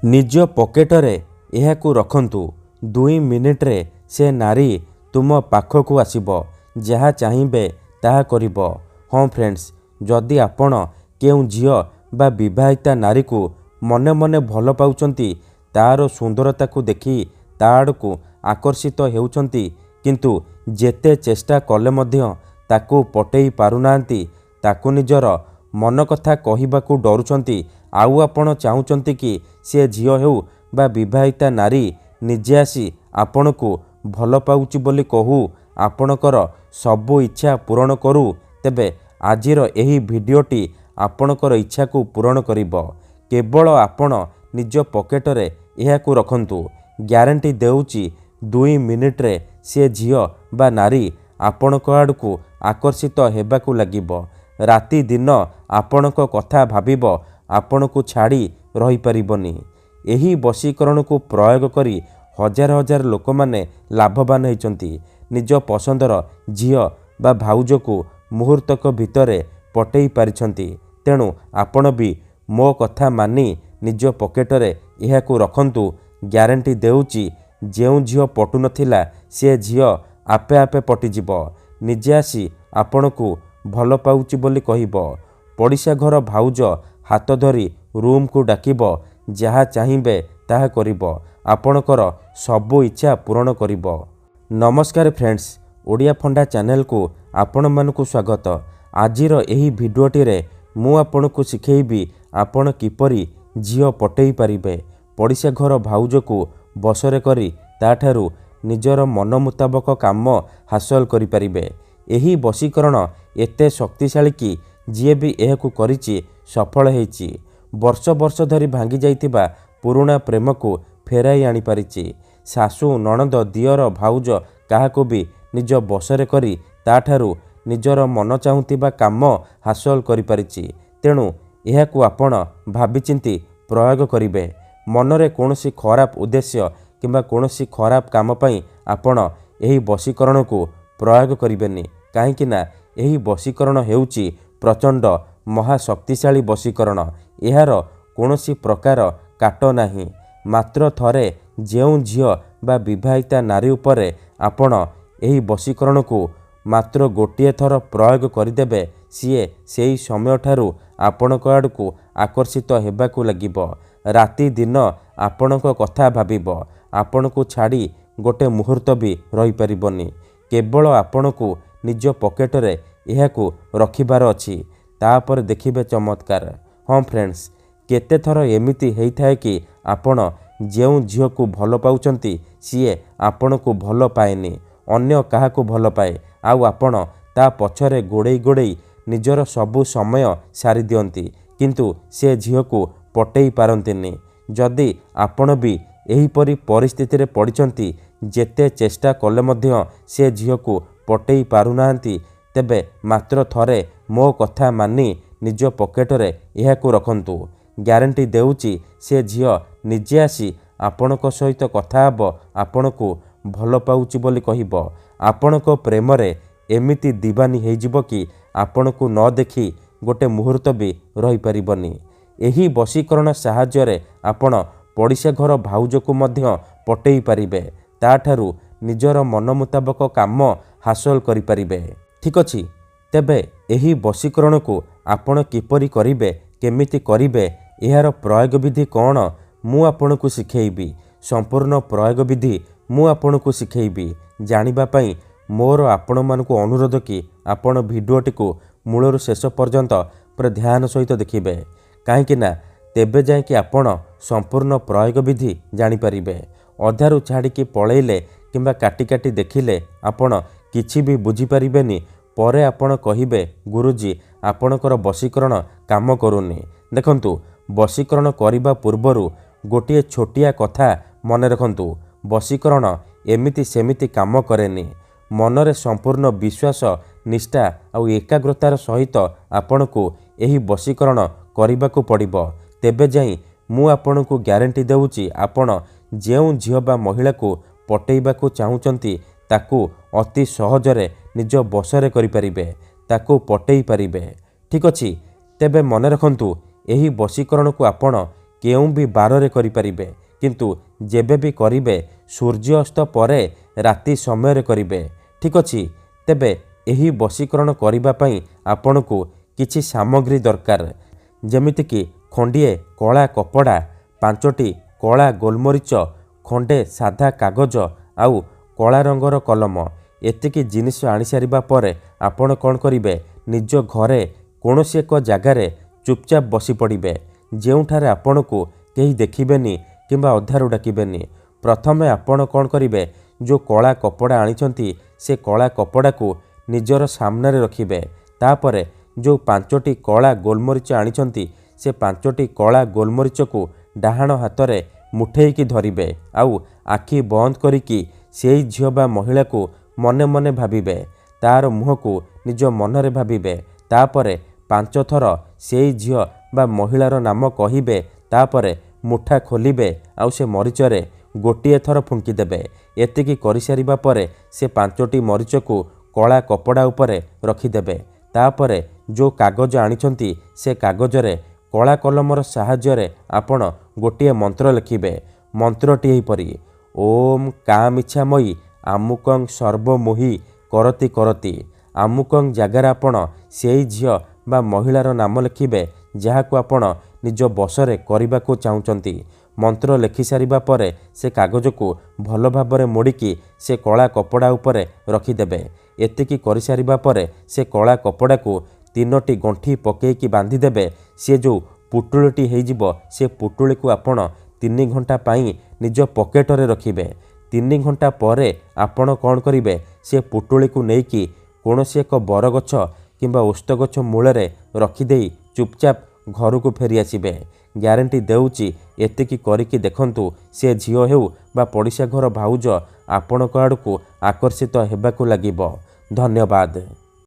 निज पकेटरे एहाकु रखंतु 2 मिनिट्रे से नारी तुम पाखकु आसिबो जहा चाहिबे ताहा करिबो। हाँ फ्रेंड्स, जदि आपण केउ झियो बा विवाहिता नारी को मने मने भल पाउचंती, तार सुंदरता को देखि ता आड़कू आकर्षित हेउचंती, किंतु जेते चेष्टा कले मध्य ताकू पटेई पारुनांती, ताकू निजर मन कथा कहिबाकू डरुचंती, आउ आपण चाहुचंती कि से झियो हेउ बा विवाहिता नारी निजे आसी आपणकू भल पाउची बोली कहू, आपणकर सबु इच्छा पूरण करू। तेबे आजिर एही भिडियोटी आपणकर इच्छा को पूरण करिबो। केवल आपण निज पकेटरे एहाकू रखंतु, ग्यारंटी देउची 2 मिनिट्रे से झियो बा नारी आपणक आड़कू आकर्षित हेबाकू लागिबो। राति दिन आपणक कथा भाबिबो, आपणकू छाड़ी रही परिबनी। एही वशीकरण को प्रयोग करी हजार हजार लोक माने लाभवान होइचंती। निज पसंदर झियो बा भाउज को मुहूर्तक भितरे पटेई पारिछंती। तेणु आपण भी मो कथा मानी निज पकेटरे एहाकू रखंतु। ग्यारंटी देउची जेउ झियो पटु नथिला से झियो आपे आपे पटिजिबो। निजे आसी आपणकू भल पाउची बोली कहिबो। पड़िशा घर भाउज हाथ धरी रूम को डाकिबो, जहा चाहिबे ताहा करिबो, आपणकर सबु इच्छा पूरण करिबो। नमस्कार फ्रेंड्स, ओडिया फंडा चैनल को आपण मानकू स्वागत। आजिर एही भिडियोटी रे मु आपणकू शिखेइबी आपण किपरि झियो पटेई पारिबे। पड़िशा घर भाउज को बसरे करी ताठारू निजर मन मुताबक काम हासिल करि पारिबे। एही वशीकरण एते शक्तिशाली कि जिए भी एहाकू करिछि सफल हेछि। वर्ष वर्ष धरी भांगी जाइतिबा पुराणा प्रेम को फेराई आनी पारिछि। सासू नणंद दियर भाउज काहाकू भी निज बसरे करी ताठारू निजर मन चाहुतिबा काम हासिल करि पारिछि। तेणु एहाकू आपण भाबिचिंती प्रयोग करिबे। मनरे कोनोसी खराब उद्देश्य किंबा कोनोसी खराब काम पई आपण एही वशीकरण को प्रयोग करिबेनी। काहेकि ना एही वशीकरण हेउची प्रचंड महाशक्तिशाली वशीकरण। एहार कोनोसी प्रकार काट नाही। मात्र थरे जेउ झियो बा विवाहिता नारी उपरे आपण एही वशीकरण को मात्र गोटिए थर प्रयोग करिदेबे, सीए सेही समय ठारू आपणक आड़कू आकर्षित हेबाकू लागिबो। राति दिन आपणक कथा भाबिबो, आपणकू छाड़ी गोटे मुहूर्त भी रही परिबनी। केवल आपणकू निज पकेटरे एहाकू रखिबार अछि, तापर देखिबे चमत्कार। हाँ फ्रेंड्स, केते थर एमिति हेइथाए कि आपण जेउ झियो को भल पाउचंती सीए आपणकू भल पाएनी, अन्य काहाकू भल पाए, आउ आपण ता पछरे गोड़ेई गोड़ेई निजर सबु समय सारी दियंती, किंतु से झियो को पटेई पारंतिनी। जदि आपण भी एहीपरि परिस्थिति रे पड़िचंती, जेते चेष्टा कले मध्य से झियो को पटेई पारुनांती, तेबे मात्र थरे मो कथा मानी निज पकेटरे एहाकू रखंतु। ग्यारंटी देउची से झियो निजे आसी आपणक सहित कथा हबो, आपणकू भल पाउची बोली कहिबो। आपणक प्रेमरे एमिति दीवानी हेजिबो कि आपणकू न देखी गोटे मुहूर्त भी रही परिबनी। एही वशीकरण साहाय्य आपण पड़िशा घर भाउज को मध्य पटेई पारिबे, ताठारू निजर मन मुताबक काम हासिल करि पारिबे। ठीक अछि, तेबे एही वशीकरण को आपण किपरि करिबे, केमिति करिबे, एहार प्रयोग विधि कौन मु आपणकू शिखेइबी। संपूर्ण प्रयोग विधि मु आपणकू शिखेइबी। जानिबा पई मोर आपण मानकू अनुरोध कि आपण भिडियोटी को मूलरू शेष पर्यंत पूरा ध्यान सहित देखिबे। काहेकि ना तेबे जाए कि आपण संपूर्ण प्रयोग विधि जानि परिबे। अधारू छाड़िकी पळेइले किंबा काटी काटी देखिले आपण किछि भी बुझी परिबेनी। परे आपण कहिबे गुरुजी आपणकर वशीकरण काम करूनी। देखंतु, वशीकरण करिबा पूर्वरु गोटिए छोटिया कथा मन रखंतु। वशीकरण एमिति सेमिति काम करेनी। मनरे संपूर्ण विश्वास, निष्ठा और एकाग्रतार सहित आपणकू एही वशीकरण करिबाकू पड़िबो। तेबे जाई मु आपणकू ग्यारंटी देउची आपण जेउ झियो बा महिला को पटेइबाकू चाहुचंती, ताकू अति सहजरे निज बसरे करि परिबे, ताकू पटेई पारिबे। ठीक अछि, तेबे मन रखंतु एही वशीकरण को आपण କେଉଁ ବି ବାରରେ କରିପାରିବେ, କିନ୍ତୁ ଯେବେ ବି କରିବେ ସୂର୍ଯ୍ୟ ଅସ୍ତ ପରେ ରାତି ସମୟରେ କରିବେ। ଠିକ୍ ଅଛି। ତେବେ ଏହି ବଶୀକରଣ କରିବା ପାଇଁ ଆପଣଙ୍କୁ କିଛି ସାମଗ୍ରୀ ଦରକାର, ଯେମିତିକି ଖଣ୍ଡିଏ କଳା କପଡ଼ା, 5ଟି କଳା ଗୋଲମରିଚ, ଖଣ୍ଡେ ସାଧା କାଗଜ ଆଉ କଳା ରଙ୍ଗର କଲମ। ଏତିକି ଜିନିଷ ଆଣିସାରିବା ପରେ ଆପଣ କ'ଣ କରିବେ, ନିଜ ଘରେ କୌଣସି ଏକ ଜାଗାରେ ଚୁପଚାପ ବସି ପଡ଼ିବେ, ଯେଉଁଠାରେ ଆପଣଙ୍କୁ କେହି ଦେଖିବେନି କିମ୍ବା ଅଧାରୁ ଡାକିବେନି। ପ୍ରଥମେ ଆପଣ କ'ଣ କରିବେ, ଯେଉଁ କଳା କପଡ଼ା ଆଣିଛନ୍ତି ସେ କଳା କପଡ଼ାକୁ ନିଜର ସାମ୍ନାରେ ରଖିବେ। ତାପରେ ଯେଉଁ 5ଟି କଳା ଗୋଲମରିଚ ଆଣିଛନ୍ତି ସେ 5ଟି କଳା ଗୋଲମରିଚକୁ ଡାହାଣ ହାତରେ ମୁଠେଇକି ଧରିବେ ଆଉ ଆଖି ବନ୍ଦ କରିକି ସେଇ ଝିଅ ବା ମହିଳାକୁ ମନେ ମନେ ଭାବିବେ। ତାର ମୁହଁକୁ ନିଜ ମନରେ ଭାବିବେ। ତାପରେ 5 ଥର ସେଇ ଝିଅ ବା ମହିଳାର ନାମ କହିବେ। ତାପରେ ମୁଠା ଖୋଲିବେ ଆଉ ସେ ମରିଚରେ ଗୋଟିଏ ଥର ଫୁଙ୍କିଦେବେ। ଏତିକି କରିସାରିବା ପରେ ସେ 5ଟି ମରିଚକୁ କଳା କପଡ଼ା ଉପରେ ରଖିଦେବେ। ତାପରେ ଯେଉଁ କାଗଜ ଆଣିଛନ୍ତି ସେ କାଗଜରେ କଳା କଲମର ସାହାଯ୍ୟରେ ଆପଣ ଗୋଟିଏ ମନ୍ତ୍ର ଲେଖିବେ। ମନ୍ତ୍ରଟି ଏହିପରି, ଓମ୍ କାମିଚ୍ଛାମୟୀ ଆମୁକଂ ସର୍ବମୋହି କରତି କରତି। ଆମୁକଂ ଜାଗାରେ ଆପଣ ସେଇ ଝିଅ ବା ମହିଳାର ନାମ ଲେଖିବେ ଯାହାକୁ ଆପଣ ନିଜ ବଶରେ କରିବାକୁ ଚାହୁଁଛନ୍ତି। ମନ୍ତ୍ର ଲେଖିସାରିବା ପରେ ସେ କାଗଜକୁ ଭଲ ଭାବରେ ମୋଡ଼ିକି ସେ କଳା କପଡ଼ା ଉପରେ ରଖିଦେବେ। ଏତିକି କରିସାରିବା ପରେ ସେ କଳା କପଡ଼ାକୁ 3ଟି ଗଣ୍ଠି ପକେଇକି ବାନ୍ଧିଦେବେ। ସେ ଯେଉଁ ପୁଟୁଳିଟି ହେଇଯିବ ସେ ପୁଟୁଳିକୁ ଆପଣ 3 ଘଣ୍ଟା ପାଇଁ ନିଜ ପକେଟରେ ରଖିବେ। 3 ଘଣ୍ଟା ପରେ ଆପଣ କ'ଣ କରିବେ, ସେ ପୁଟୁଳିକୁ ନେଇକି କୌଣସି ଏକ ବରଗଛ କିମ୍ବା ଓସ୍ତ ଗଛ ମୂଳରେ ରଖିଦେଇ ଚୁପଚାପ ଘରକୁ ଫେରି ଆସିବେ। ଗ୍ୟାରେଣ୍ଟି ଦେଉଛି, ଏତିକି କରିକି ଦେଖନ୍ତୁ, ସେ ଝିଅ ହେଉ ବା ପଡ଼ିଶା ଘର ଭାଉଜ ଆପଣଙ୍କ ଆଡ଼କୁ ଆକର୍ଷିତ ହେବାକୁ ଲାଗିବ। ଧନ୍ୟବାଦ।